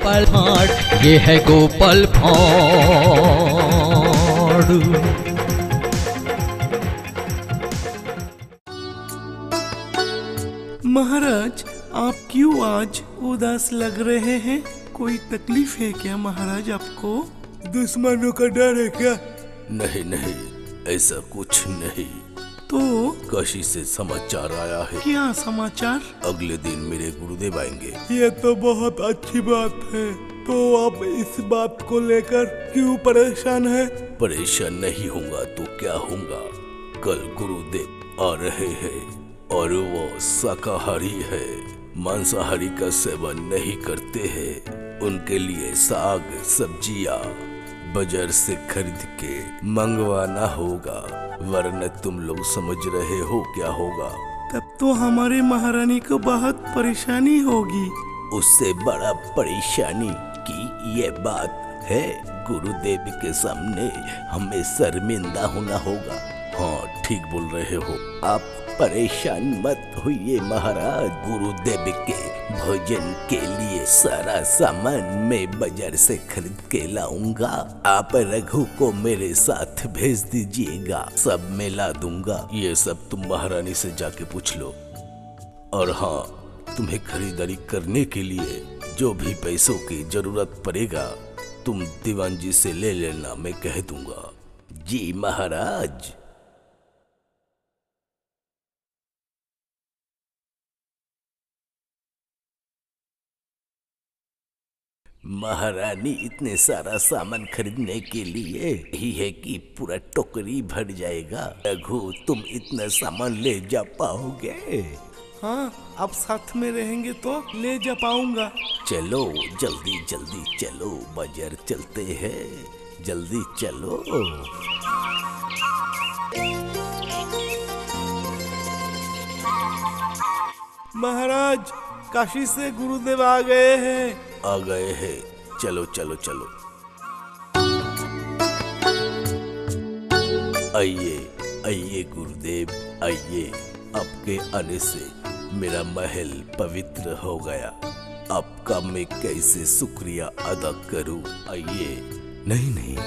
गोपाल भांड, ये है गोपाल भांड। महाराज, आप क्यों आज उदास लग रहे हैं? कोई तकलीफ है क्या महाराज आपको? दुश्मनों का डर है क्या? नहीं नहीं, ऐसा कुछ नहीं। तो काशी से समाचार आया है। क्या समाचार? अगले दिन मेरे गुरुदेव आएंगे। ये तो बहुत अच्छी बात है। तो आप इस बात को लेकर क्यों परेशान हैं? परेशान नहीं होऊंगा तो क्या होऊंगा। कल गुरुदेव आ रहे हैं और वो शाकाहारी है, मांसाहारी का सेवन नहीं करते हैं। उनके लिए साग सब्जियां बाजार से खरीद के मंगवाना होगा, वरना तुम लोग समझ रहे हो क्या होगा। तब तो हमारे महारानी को बहुत परेशानी होगी। उससे बड़ा परेशानी की ये बात है, गुरुदेव के सामने हमें शर्मिंदा होना होगा। हाँ, ठीक बोल रहे हो आप। परेशान मत होइए महाराज, गुरुदेव के भोजन के लिए सारा सामान मैं बाजार से खरीद के लाऊंगा। आप रघु को मेरे साथ भेज दीजिएगा, सब मैं ला दूंगा। ये सब तुम महारानी से जाके पूछ लो। और हाँ, तुम्हें खरीदारी करने के लिए जो भी पैसों की जरूरत पड़ेगा तुम दीवान जी से ले लेना, मैं कह दूंगा। जी महाराज। महारानी इतने सारा सामान खरीदने के लिए ही है कि पूरा टोकरी भर जाएगा। रघु, तुम इतना सामान ले जा पाओगे? हाँ, आप साथ में रहेंगे तो ले जा पाऊंगा। चलो जल्दी जल्दी चलो, बाजार चलते हैं, जल्दी चलो। महाराज, काशी से गुरुदेव आ गए हैं। आ गए हैं, चलो चलो चलो। आइए आइए गुरुदेव, आइए। आपके आने से मेरा महल पवित्र हो गया। आपका मैं कैसे शुक्रिया अदा करूं? आइए। नहीं नहीं,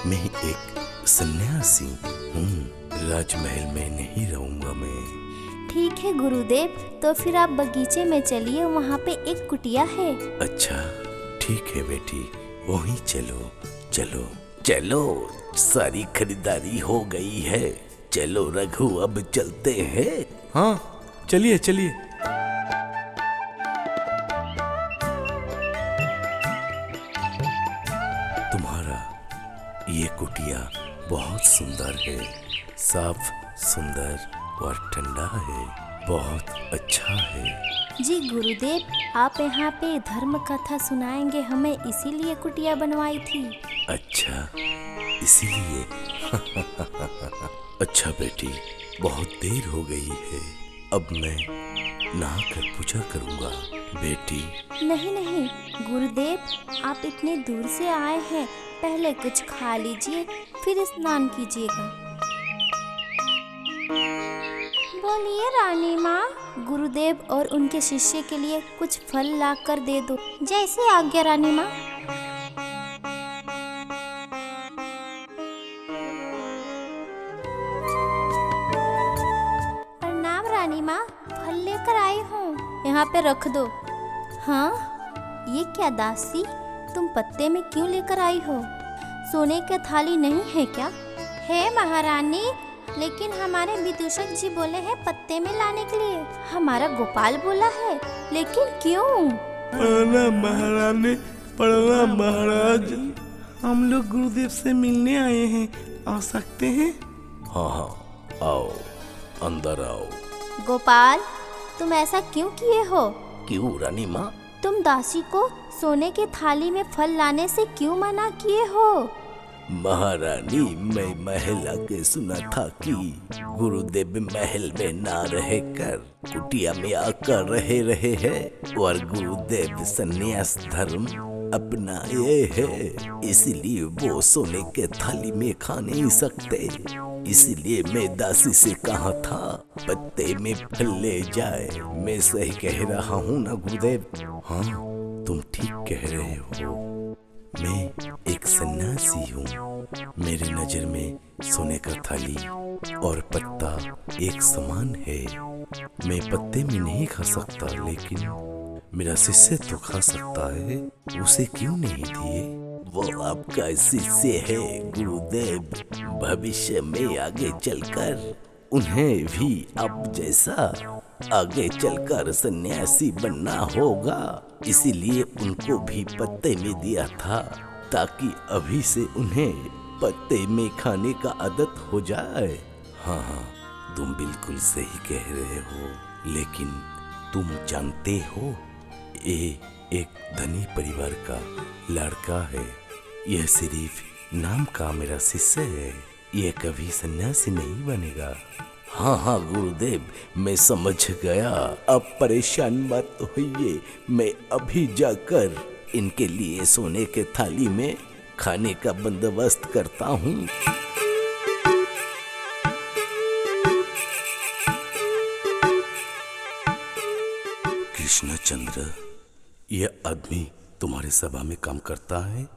मैं एक सन्यासी हूँ, राजमहल में नहीं रहूंगा मैं। ठीक है गुरुदेव, तो फिर आप बगीचे में चलिए, वहाँ पे एक कुटिया है। अच्छा ठीक है बेटी, वहीं चलो चलो चलो। सारी खरीदारी हो गई है, चलो रघु अब चलते हैं। हाँ, चलिए चलिए। तुम्हारा ये कुटिया बहुत सुंदर है, साफ सुंदर और ठंडा है, बहुत अच्छा है। जी गुरुदेव, आप यहाँ पे धर्म कथा सुनाएंगे हमें, इसीलिए कुटिया बनवाई थी। अच्छा, इसीलिए। अच्छा बेटी, बहुत देर हो गई है, अब मैं नहाकर पूजा करूँगा। बेटी। नहीं नहीं गुरुदेव, आप इतने दूर से आए हैं, पहले कुछ खा लीजिए फिर स्नान कीजिएगा। बोलिए रानी माँ, गुरुदेव और उनके शिष्य के लिए कुछ फल ला कर दे दो। जैसे आज्ञा रानी माँ। प्रणाम रानी माँ, फल लेकर आई हूँ, यहाँ पे रख दो। हाँ, ये क्या दासी, तुम पत्ते में क्यों लेकर आई हो? सोने की थाली नहीं है क्या? है महारानी, लेकिन हमारे विदूषक जी बोले हैं पत्ते में लाने के लिए। हमारा गोपाल बोला है, लेकिन क्यों? प्रणाम महारानी, प्रणाम महाराज। हम लोग गुरुदेव से मिलने आए हैं, आ सकते हैं? हाँ हाँ, आओ, अंदर आओ। गोपाल, तुम ऐसा क्यों किए हो? क्यों रानी माँ? तुम दासी को सोने के थाली में फल लाने से क्यों मना किए हो? महारानी, मैं महल आके सुना था कि गुरुदेव महल में ना रह कर कुटिया में आकर रहे हैं, और गुरुदेव संन्यास धर्म अपनाए हैं, इसलिए वो सोने के थाली में खा नहीं सकते। इसलिए मैं दासी से कहा था पत्ते में फल ले जाए। मैं सही कह रहा हूँ ना गुरुदेव? हाँ, तुम ठीक कह रहे हो। मैं एक सन्यासी हूँ। मेरी नजर में सोने का थाली और पत्ता एक समान है। मैं पत्ते में नहीं खा सकता, लेकिन मेरा शिष्य तो खा सकता है। उसे क्यों नहीं दिए? वो आपका शिष्य है गुरुदेव। भविष्य में आगे चलकर उन्हें भी आप जैसा आगे चलकर सन्यासी बनना होगा, इसीलिए उनको भी पत्ते में दिया था, ताकि अभी से उन्हें पत्ते में खाने का आदत हो जाए। हाँ, तुम बिल्कुल सही कह रहे हो, लेकिन तुम जानते हो ये एक धनी परिवार का लड़का है। यह सिर्फ नाम का मेरा शिष्य है। यह कभी सन्यासी नहीं बनेगा। हाँ गुरुदेव, मैं समझ गया। अब परेशान मत होइए। मैं अभी जाकर इनके लिए सोने के थाली में खाने का बंदोबस्त करता हूँ। कृष्णचंद्र, यह आदमी तुम्हारे सभा में काम करता है?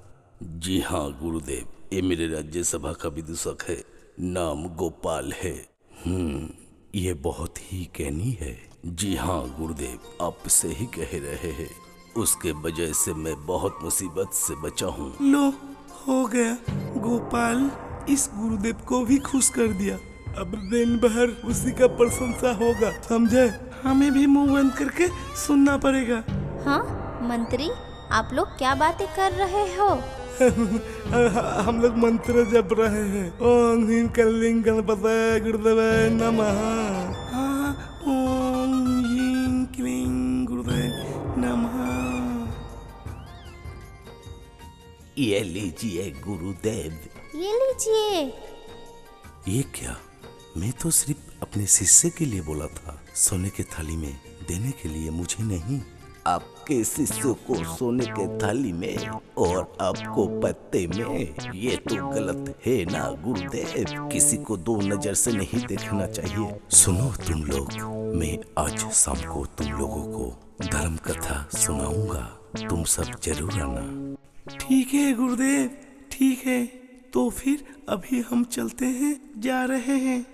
जी हाँ गुरुदेव, ये मेरे राज्यसभा का विदूषक है। नाम गोपाल है। ये बहुत ही ज्ञानी है। जी हाँ गुरुदेव, आप सही कह रहे हैं। उसके वजह से मैं बहुत मुसीबत से बचा हूँ। लो, हो गया। गोपाल इस गुरुदेव को भी खुश कर दिया। अब दिन भर उसी का प्रशंसा होगा, समझे? हमें भी मुंह बंद करके सुनना पड़ेगा। हाँ मंत्री, आप लोग क्या बातें कर रहे हो? हम लोग मंत्र जप रहे हैं। ओम ह्रीं क्लीं गणपतये गुरुदेवाय नमः। हाँ, ओम ह्रीं क्लीं गुरुदेवाय नमः। ये लीजिए गुरुदेव। ये लीजिए। ये क्या? मैं तो सिर्फ अपने शिष्य के लिए बोला था, सोने के थाली में देने के लिए, मुझे नहीं। आपके शिष्य को सोने के थाली में और आपको पत्ते में, ये तो गलत है ना गुरुदेव। किसी को दो नजर से नहीं देखना चाहिए। सुनो तुम लोग, मैं आज शाम को तुम लोगों को धर्म कथा सुनाऊंगा। तुम सब जरूर आना। ठीक है गुरुदेव, ठीक है। तो फिर अभी हम चलते हैं, जा रहे हैं।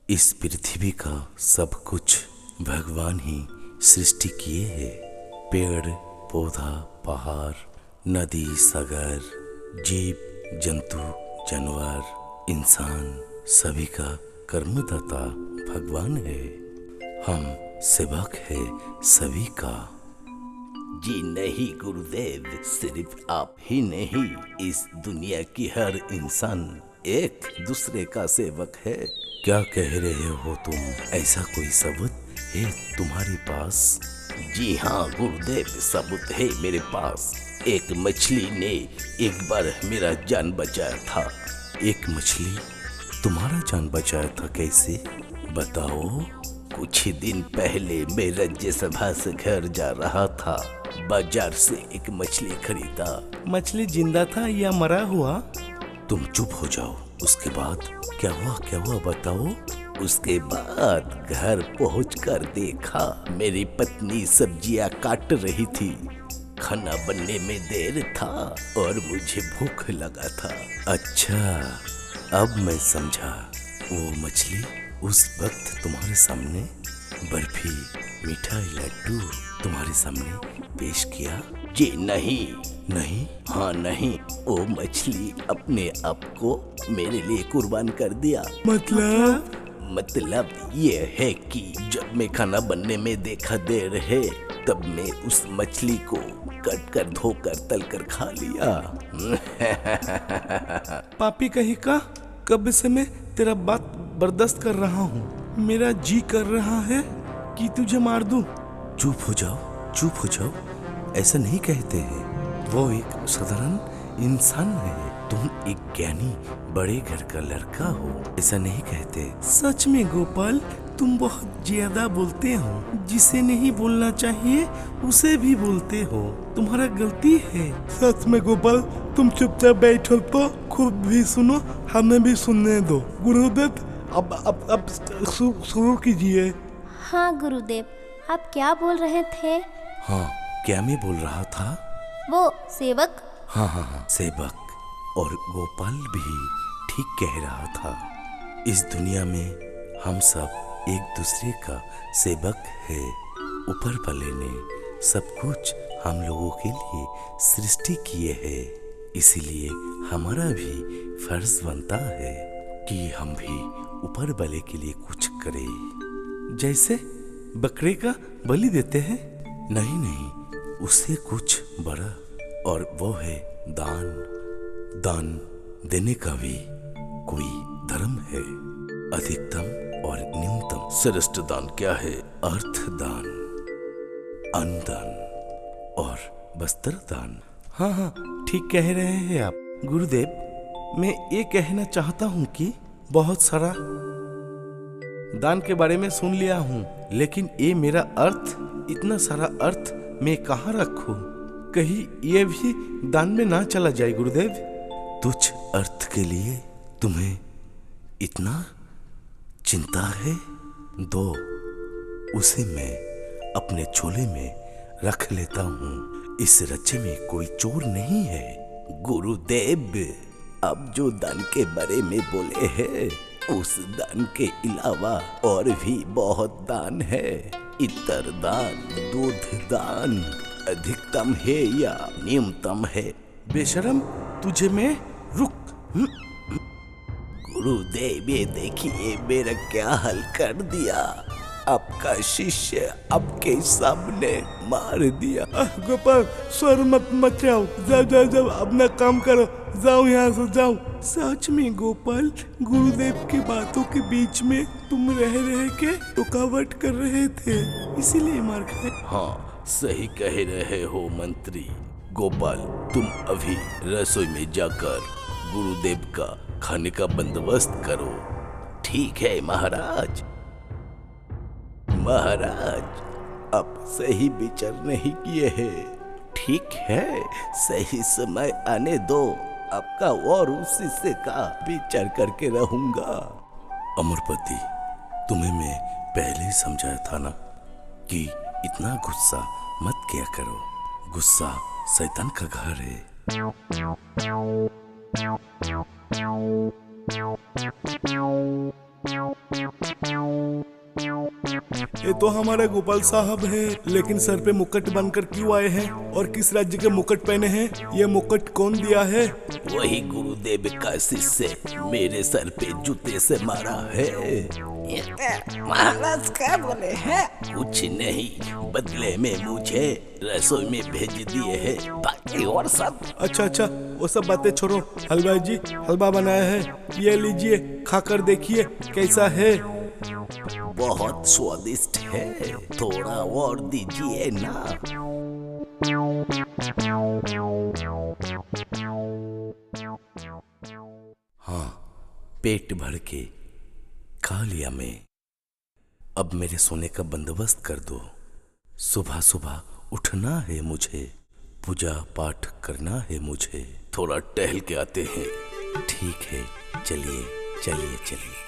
इस पृथ्वी का सब कुछ भगवान ही सृष्टि किए है। पेड़ पौधा, पहाड़, नदी, सागर, जीव जंतु, जानवर, इंसान, सभी का कर्मदाता भगवान है। हम सेवक है सभी का। जी नहीं गुरुदेव, सिर्फ आप ही नहीं, इस दुनिया की हर इंसान एक दूसरे का सेवक है। क्या कह रहे हो तुम? ऐसा कोई सबूत है तुम्हारे पास? जी हाँ गुरुदेव, सबूत है मेरे पास। एक मछली ने एक बार मेरा जान बचाया था। एक मछली तुम्हारा जान बचाया था? कैसे बताओ। कुछ ही दिन पहले मैं राज्यसभा से घर जा रहा था। बाजार से एक मछली खरीदा। मछली जिंदा था या मरा हुआ? तुम चुप हो जाओ। उसके बाद क्या हुआ बताओ। उसके बाद घर पहुंचकर देखा मेरी पत्नी सब्जियां काट रही थी। खाना बनने में देर था और मुझे भूख लगा था। अच्छा, अब मैं समझा। वो मछली उस वक्त तुम्हारे सामने बर्फी, मिठाई, लड्डू तुम्हारे सामने पेश किया? जी नहीं। हाँ नहीं, वो मछली अपने आप को मेरे लिए कुर्बान कर दिया। मतलब ये है कि जब मैं खाना बनने में देखा देर है, तब मैं उस मछली को कट कर, धोकर, तल कर खा लिया। पापी कहीं का, कब से मैं तेरा बात बर्दाश्त कर रहा हूँ। मेरा जी कर रहा है कि तुझे मार दूं। चुप हो जाओ। ऐसा नहीं कहते हैं। वो एक साधारण इंसान है। तुम एक ज्ञानी बड़े घर का लड़का हो, ऐसा नहीं कहते। सच में गोपाल, तुम बहुत ज्यादा बोलते हो। जिसे नहीं बोलना चाहिए उसे भी बोलते हो। तुम्हारा गलती है। सच में गोपाल, तुम चुपचाप बैठो तो खुद भी सुनो, हमें भी सुनने दो। गुरुदेव अब शुरू कीजिए। हाँ गुरुदेव, आप क्या बोल रहे थे? हाँ, क्या मैं बोल रहा था? वो सेवक। हाँ, सेवक। और गोपाल भी ठीक कह रहा था। इस दुनिया में हम सब एक दूसरे का सेवक है। ऊपर वाले ने सब कुछ हम लोगों के लिए सृष्टि किए है, इसीलिए हमारा भी फर्ज बनता है कि हम भी ऊपर वाले के लिए कुछ करें। जैसे बकरे का बलि देते हैं। नहीं, उससे कुछ बड़ा, और वो है दान। दान देने का भी कोई धर्म है। अधिकतम और न्यूनतम श्रेष्ठ दान क्या है? अर्थ दान, अन्न दान और वस्त्र दान। हाँ, ठीक कह रहे हैं आप। गुरुदेव, मैं ये कहना चाहता हूँ कि बहुत सारा दान के बारे में सुन लिया हूँ, लेकिन ये मेरा अर्थ, इतना सारा अर्थ मैं कहाँ रखूँ? कहीं ये भी दान में ना चला जाए गुरुदेव। तुच्छ अर्थ के लिए तुम्हें इतना चिंता है? दो, उसे मैं अपने झोले में रख लेता हूँ। इस रचे में कोई चोर नहीं है। गुरुदेव, अब जो दान के बारे में बोले हैं, उस दान के अलावा और भी बहुत दान है। इतर दान, दूध दान अधिकतम है या न्यूनतम है? बेशरम, तुझे मैं रुक। गुरुदेव, ये देखिए मेरा क्या हाल कर दिया। आपका शिष्य आपके सामने मार दिया। गोपाल, स्वर मत मचाओ। जाओ, अपना काम करो। जाओ यहाँ से, जाओ। सच में गोपाल, गुरुदेव की बातों के बीच में तुम रह के रुकावट कर रहे थे, इसीलिए मार खाए। हाँ, सही कह रहे हो मंत्री। गोपाल, तुम अभी रसोई में जाकर गुरुदेव का खाने का बंदोबस्त करो। ठीक है महाराज। महाराज, अब सही विचार नहीं किए हैं। ठीक है, सही समय आने दो। आपका और उस हिस्से का विचार करके रहूंगा। अमरपति, तुम्हें मैं पहले ही समझाया था ना कि इतना गुस्सा मत किया करो। गुस्सा शैतान का घर है। ये तो हमारे गोपाल साहब हैं, लेकिन सर पे मुकुट बनकर क्यों आए हैं और किस राज्य के मुकुट पहने हैं? ये मुकुट कौन दिया है? वही गुरुदेव का शिष्य मेरे सर पे जूते से मारा है। महाराज क्या बोले हैं? कुछ नहीं, बदले में मुझे रसोई में भेज दिए हैं। बाकी और सब अच्छा, वो सब बातें छोड़ो। हलवाई जी, हलवा बनाया है, ये लीजिए, खाकर देखिए कैसा है। बहुत स्वादिष्ट है, थोड़ा और दीजिए ना। हाँ, पेट भर के खा लिया मैं। अब मेरे सोने का बंदोबस्त कर दो। सुबह सुबह उठना है मुझे, पूजा पाठ करना है मुझे। थोड़ा टहल के आते हैं। ठीक है, चलिए।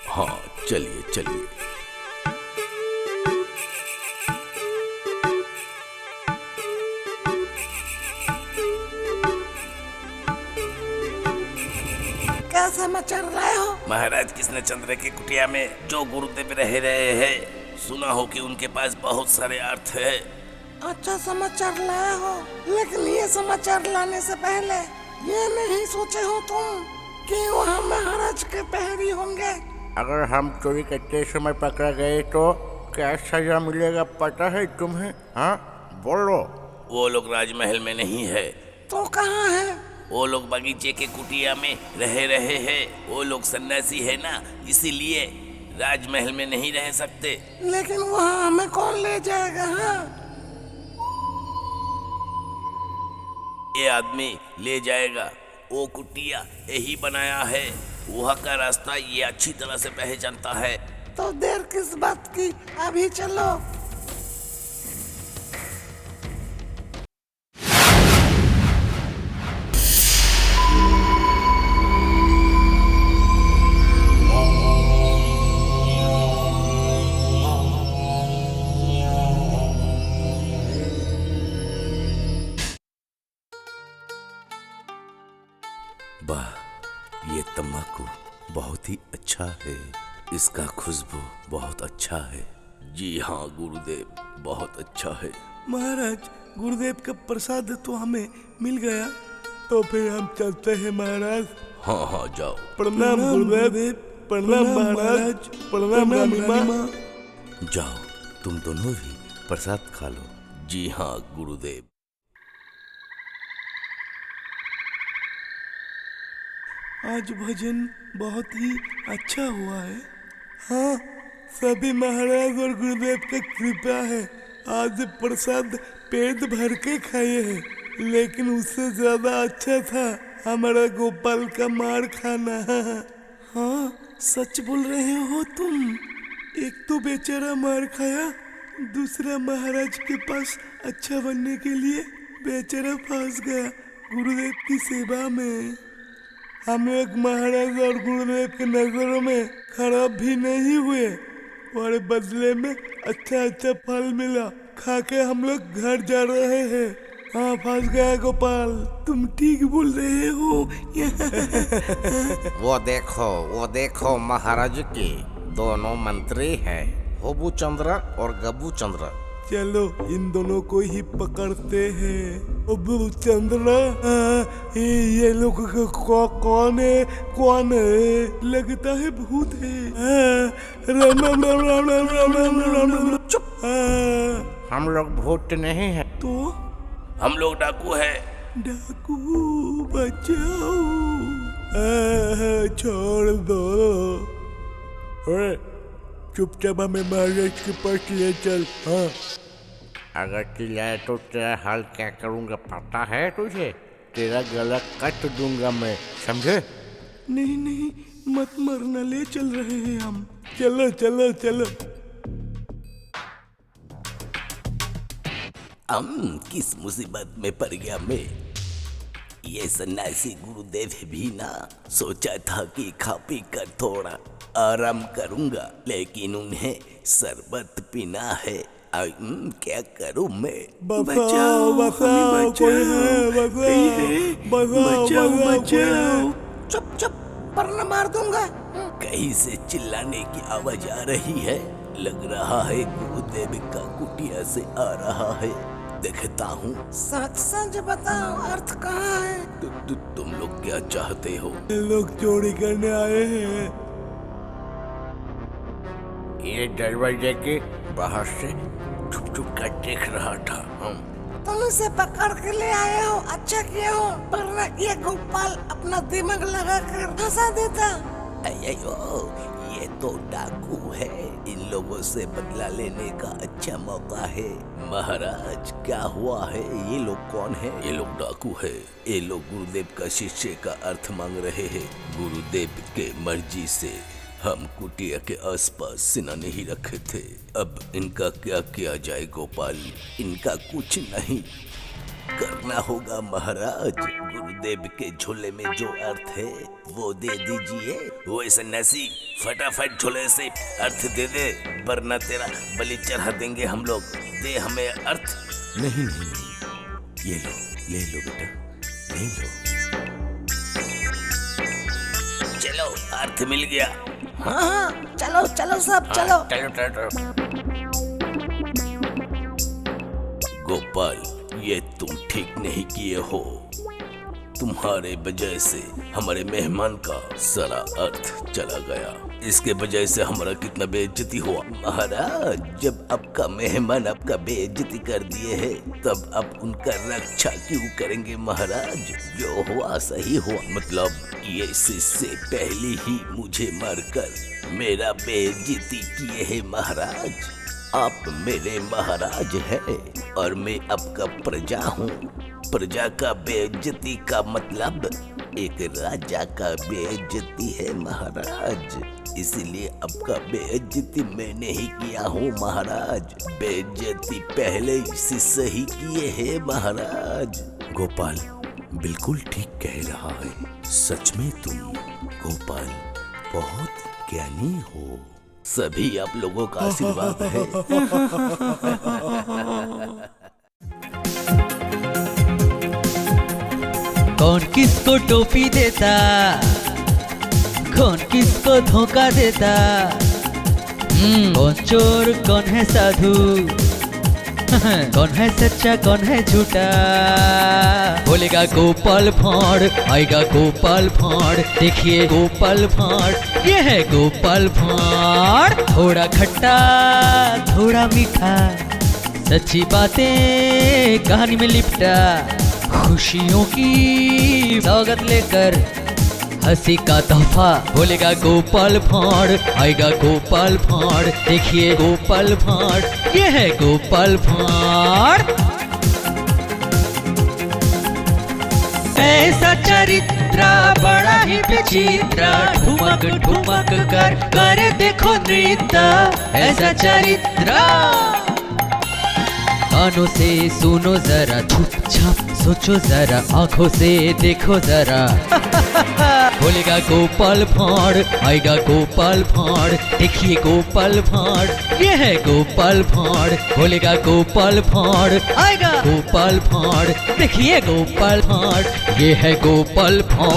हाँ, चलिए। क्या समाचार लाए हो? महाराज, कृष्णचंद्र की कुटिया में जो गुरुदेव रह रहे हैं, सुना हो कि उनके पास बहुत सारे अर्थ है। अच्छा समाचार लाए हो, लेकिन ये समाचार लाने से पहले ये नहीं सोचे हो तुम कि वहाँ महाराज के पहरी होंगे? अगर हम चोरी करते समय पकड़ा गए तो क्या सजा मिलेगा पता है तुम्हें? हाँ, बोलो। वो लोग राजमहल में नहीं है। तो कहाँ है? वो लोग बगीचे के कुटिया में रह रहे हैं। वो लोग सन्यासी है ना, इसीलिए राजमहल में नहीं रह सकते। लेकिन वहाँ हमें कौन ले जाएगा? हाँ, ये आदमी ले जाएगा। वो कुटिया यही बनाया है, वहाँ का रास्ता ये अच्छी तरह से पहचानता है। तो देर किस बात की, अभी चलो। वाह, ये तम्बाकू बहुत ही अच्छा है, इसका खुशबू बहुत अच्छा है। जी हाँ गुरुदेव, बहुत अच्छा है। महाराज, गुरुदेव का प्रसाद तो हमें मिल गया, तो फिर हम चलते हैं महाराज। हाँ हाँ जाओ। प्रणाम गुरुदेव, प्रणाम महाराज, प्रणाम रानी माँ। जाओ, तुम दोनों भी प्रसाद खा लो। जी हाँ गुरुदेव। आज भजन बहुत ही अच्छा हुआ है। हाँ, सभी महाराज और गुरुदेव का कृपा है। आज प्रसाद पेट भर के खाए हैं, लेकिन उससे ज्यादा अच्छा था हमारा गोपाल का मार खाना। हाँ, सच बोल रहे हो तुम। एक तो बेचारा मार खाया, दूसरा महाराज के पास अच्छा बनने के लिए बेचारा फंस गया गुरुदेव की सेवा में। हम लोग महाराज और गुरुदेव के नजरों में खराब भी नहीं हुए और बदले में अच्छा अच्छा फल मिला। खा के हम लोग घर जा रहे हैं। हाँ, फंस गया गोपाल, तुम ठीक बोल रहे हो। वो देखो महाराज के दोनों मंत्री हैं, होबू चंद्र और गबू चंद्र। चलो इन दोनों को ही पकड़ते हैं। अबू चंद्र, ये लोग कौन है? कौन है? लगता है भूत है। राम राम राम राम राम राम राम राम राम। चुप। हम लोग भूत नहीं हैं। तो हम लोग डाकू है। डाकू, बचाओ। छोड़ दो। चुपचाप हमें महाराज के पास ले चल। हाँ, अगर चिल्लाए तो तेरा हाल क्या करूँगा पता है तुझे? तेरा गला काट दूंगा मैं, समझे? नहीं नहीं, मत मरना, ले चल रहे हैं हम। चलो चलो चलो। किस मुसीबत में पड़ गया मैं। ये सन्यासी गुरुदेव भी ना, सोचा था कि खा पी कर थोड़ा आराम करूंगा, लेकिन उन्हें शरबत पीना है। क्या करूं मैं? बचाओ बचाओ, कोई है? बचाओ बचाओ। चुप चुप, वरना मार दूंगा। कहीं से चिल्लाने की आवाज आ रही है। लग रहा है गुरुदेव का कुटिया से आ रहा है। देखता हूँ। सच सच बताओ, अर्थ कहाँ है? तुम लोग क्या चाहते हो? ये लोग चोरी करने आए हैं। ये दरवाजे के बाहर से छुप छुप कर देख रहा था। तुम इसे पकड़ के ले आए हो, अच्छा किया हो, वरना ये गोपाल अपना दिमाग लगा कर फंसा देता। अयो, ये तो डाकू है। इन लोगों से बदला लेने का अच्छा मौका है। महाराज, क्या हुआ है? ये लोग कौन है? ये लोग डाकू है। ये लोग गुरुदेव का शिष्य का अर्थ मांग रहे हैं। गुरुदेव के मर्जी से हम कुटिया के आसपास सेना नहीं रखे थे। अब इनका क्या किया जाए गोपाल? इनका कुछ नहीं करना होगा महाराज। गुरुदेव के झोले में जो अर्थ है वो दे दीजिए। वो सन्यासी, फटाफट झोले से अर्थ दे दे, वरना तेरा बलि चढ़ा देंगे हम लोग। दे हमें अर्थ। नहीं नहीं नहीं, ये लो, ले लो बेटा, ले लो। चलो, अर्थ मिल गया। हाँ, चलो चलो सब चलो। चलो। गोपाल, ये तुम ठीक नहीं किए हो। तुम्हारे वजह से हमारे मेहमान का सारा अर्थ चला गया। इसके वजह से हमारा कितना बेइज्जती हुआ। महाराज, जब आपका मेहमान आपका बेइज्जती कर दिए हैं, तब आप उनका रक्षा क्यों करेंगे महाराज? जो हुआ सही हुआ। मतलब ये शिष्य पहले ही मुझे मारकर मेरा बेइज्जती किए हैं महाराज। आप मेरे महाराज हैं और मैं आपका प्रजा हूँ। प्रजा का बेइज्जती का मतलब एक राजा का बेइज्जती है महाराज। इसलिए आपका बेइज्जती मैंने ही किया हूँ महाराज। बेइज्जती पहले से सही किए हैं महाराज। गोपाल बिल्कुल ठीक कह रहा है। सच में तुम गोपाल बहुत ज्ञानी हो। सभी आप लोगों का आशीर्वाद है। कौन किसको टोपी देता, कौन किसको धोखा देता, कौन चोर कौन है साधु, कौन है सच्चा कौन है झूठा। बोलेगा गोपाल भांड़, आएगा गोपाल भांड़। देखिए गोपाल भांड़, ये है गोपाल भांड़। थोड़ा खट्टा थोड़ा मीठा, सच्ची बातें कहानी में लिपटा। खुशियों की सौगत लेकर हंसी का तोहफा। बोलेगा गोपाल भांड़, आएगा गोपाल भांड़। देखिए गोपाल भांड़, ये है गोपाल भांड़। ऐसा चरित्र बड़ा ही विचित्र, ठुमक ठुमक कर करे देखो नृत्य। ऐसा चरित्र कानों से सुनो जरा, चुपचाप सोचो जरा, आंखों से देखो जरा। बोलेगा गोपाल भांड़, आएगा गोपाल भांड़। देखिए गोपाल भांड़, ये है गोपाल भांड़। बोलेगा गोपाल भांड़, आएगा गोपाल भांड़। देखिए गोपाल भांड़, ये है गोपाल भांड़।